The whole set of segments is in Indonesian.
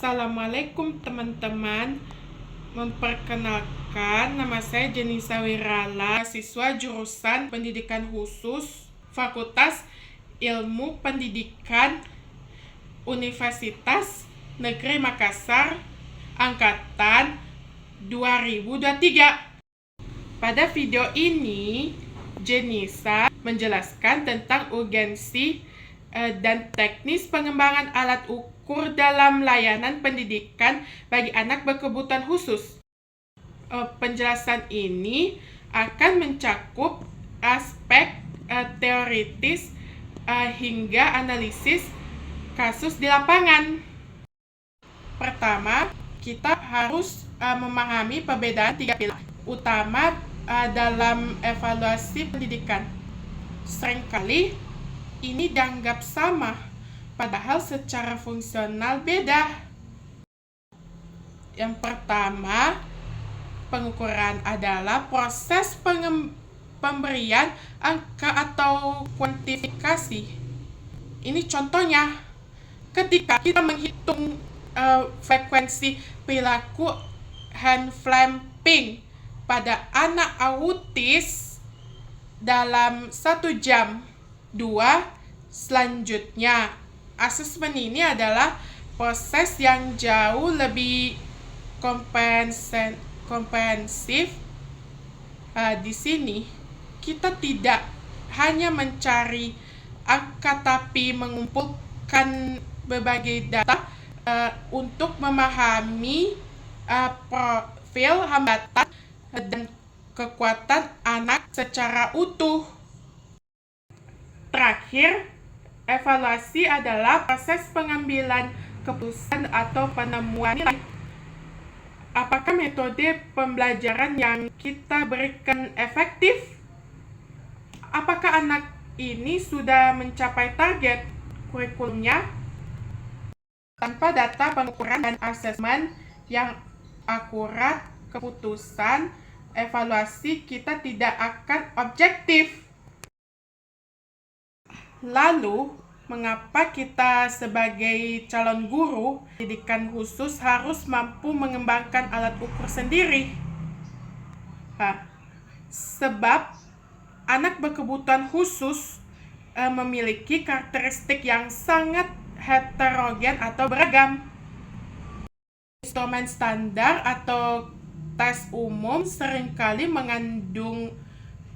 Assalamualaikum teman-teman. Memperkenalkan, nama saya Jenisa Wirala, siswa jurusan Pendidikan Khusus Fakultas Ilmu Pendidikan Universitas Negeri Makassar Angkatan 2023. Pada video ini, Jenisa menjelaskan tentang urgensi dan teknis pengembangan alat ukur dalam layanan pendidikan bagi anak berkebutuhan khusus. Penjelasan ini akan mencakup aspek teoritis hingga analisis kasus di lapangan. Pertama, kita harus memahami perbedaan tiga pilar utama dalam evaluasi pendidikan. Seringkali ini dianggap sama, padahal secara fungsional beda. Yang pertama, pengukuran adalah proses pemberian angka atau kuantifikasi. Ini contohnya, ketika kita menghitung frekuensi perilaku hand flapping pada anak autis dalam 1 jam. 2. Selanjutnya, asesmen ini adalah proses yang jauh lebih komprehensif. Di sini kita tidak hanya mencari angka, tapi mengumpulkan berbagai data untuk memahami profil hambatan dan kekuatan anak secara utuh. Terakhir, evaluasi adalah proses pengambilan keputusan atau penemuan nilai. Apakah metode pembelajaran yang kita berikan efektif? Apakah anak ini sudah mencapai target kurikulumnya? Tanpa data pengukuran dan asesmen yang akurat, keputusan evaluasi kita tidak akan objektif. Lalu, mengapa kita sebagai calon guru pendidikan khusus harus mampu mengembangkan alat ukur sendiri? Sebab anak berkebutuhan khusus memiliki karakteristik yang sangat heterogen atau beragam. Instrumen standar atau tes umum seringkali mengandung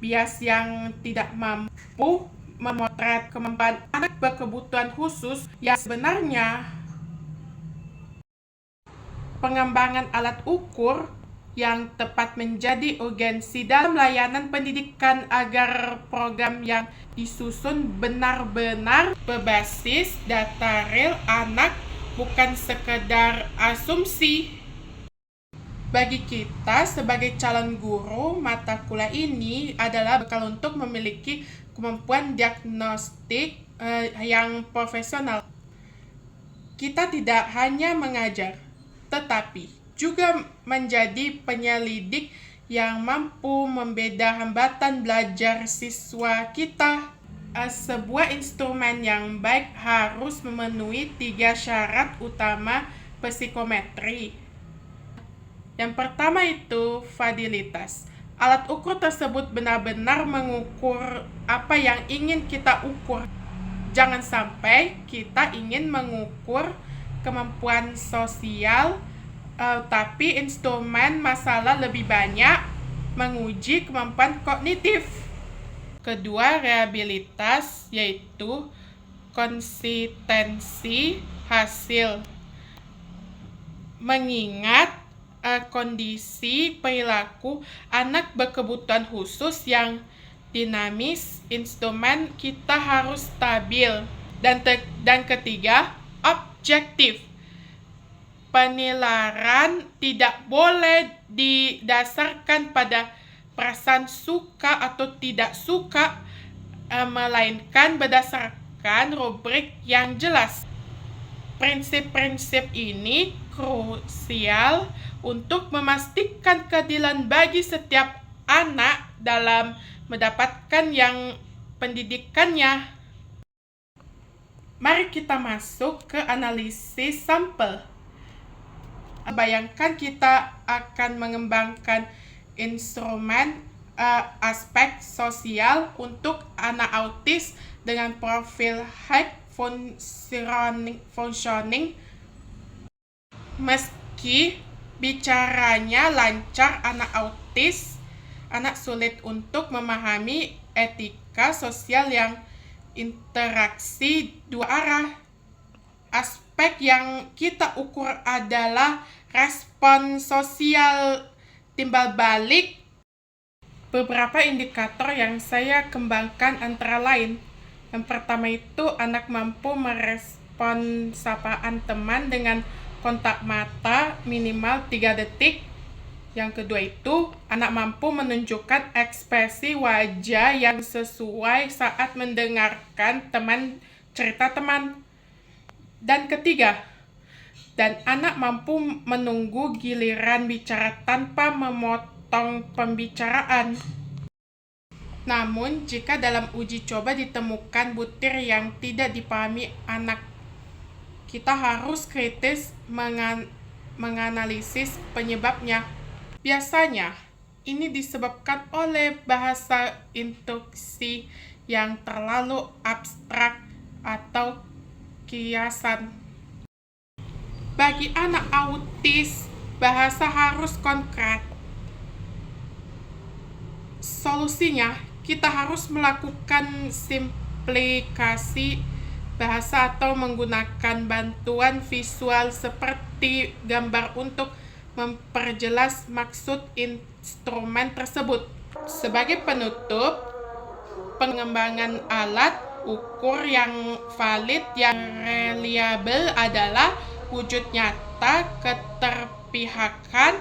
bias yang tidak mampu memotret kemampuan anak berkebutuhan khusus yang sebenarnya. Pengembangan alat ukur yang tepat menjadi urgensi dalam layanan pendidikan agar program yang disusun benar-benar berbasis data real anak, bukan sekedar asumsi. Bagi kita sebagai calon guru, mata kuliah ini adalah bekal untuk memiliki kemampuan diagnostik yang profesional. Kita tidak hanya mengajar, tetapi juga menjadi penyelidik yang mampu membeda hambatan belajar siswa kita. Sebuah instrumen yang baik harus memenuhi 3 syarat utama psikometri. Yang pertama itu validitas. Alat ukur tersebut benar-benar mengukur apa yang ingin kita ukur. Jangan sampai kita ingin mengukur kemampuan sosial, tapi instrumen masalah lebih banyak menguji kemampuan kognitif. Kedua, reliabilitas, yaitu konsistensi hasil. Mengingat kondisi perilaku anak berkebutuhan khusus yang dinamis, instrumen kita harus stabil. Dan ketiga, objektif. Penilaian tidak boleh didasarkan pada perasaan suka atau tidak suka, melainkan berdasarkan rubrik yang jelas. Prinsip-prinsip ini krusial untuk memastikan keadilan bagi setiap anak dalam mendapatkan yang pendidikannya. Mari kita masuk ke analisis sampel. Bayangkan kita akan mengembangkan instrumen aspek sosial untuk anak autis dengan profil high functioning. Meski bicaranya lancar, anak sulit untuk memahami etika sosial yang interaksi dua arah. Aspek yang kita ukur adalah respon sosial timbal balik. Beberapa indikator yang saya kembangkan antara lain. Yang pertama itu, anak mampu merespon sapaan teman dengan kontak mata minimal 3 detik. Yang kedua itu, anak mampu menunjukkan ekspresi wajah yang sesuai saat mendengarkan cerita teman. Dan ketiga, anak mampu menunggu giliran bicara tanpa memotong pembicaraan. Namun, jika dalam uji coba ditemukan butir yang tidak dipahami anak, kita harus kritis menganalisis penyebabnya. Biasanya, ini disebabkan oleh bahasa instruksi yang terlalu abstrak atau kiasan. Bagi anak autis, bahasa harus konkret. Solusinya, kita harus melakukan simplifikasi bahasa atau menggunakan bantuan visual seperti gambar untuk memperjelas maksud instrumen tersebut. Sebagai penutup, pengembangan alat ukur yang valid yang reliable adalah wujud nyata keterpihakan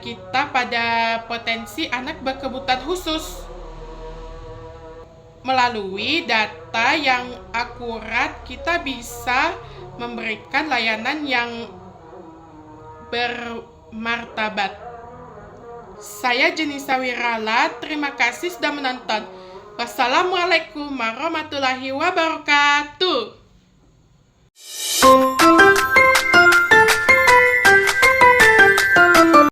kita pada potensi anak berkebutuhan khusus. Melalui data yang akurat, kita bisa memberikan layanan yang bermartabat. Saya Jenisa Wirala, terima kasih sudah menonton. Wassalamualaikum warahmatullahi wabarakatuh.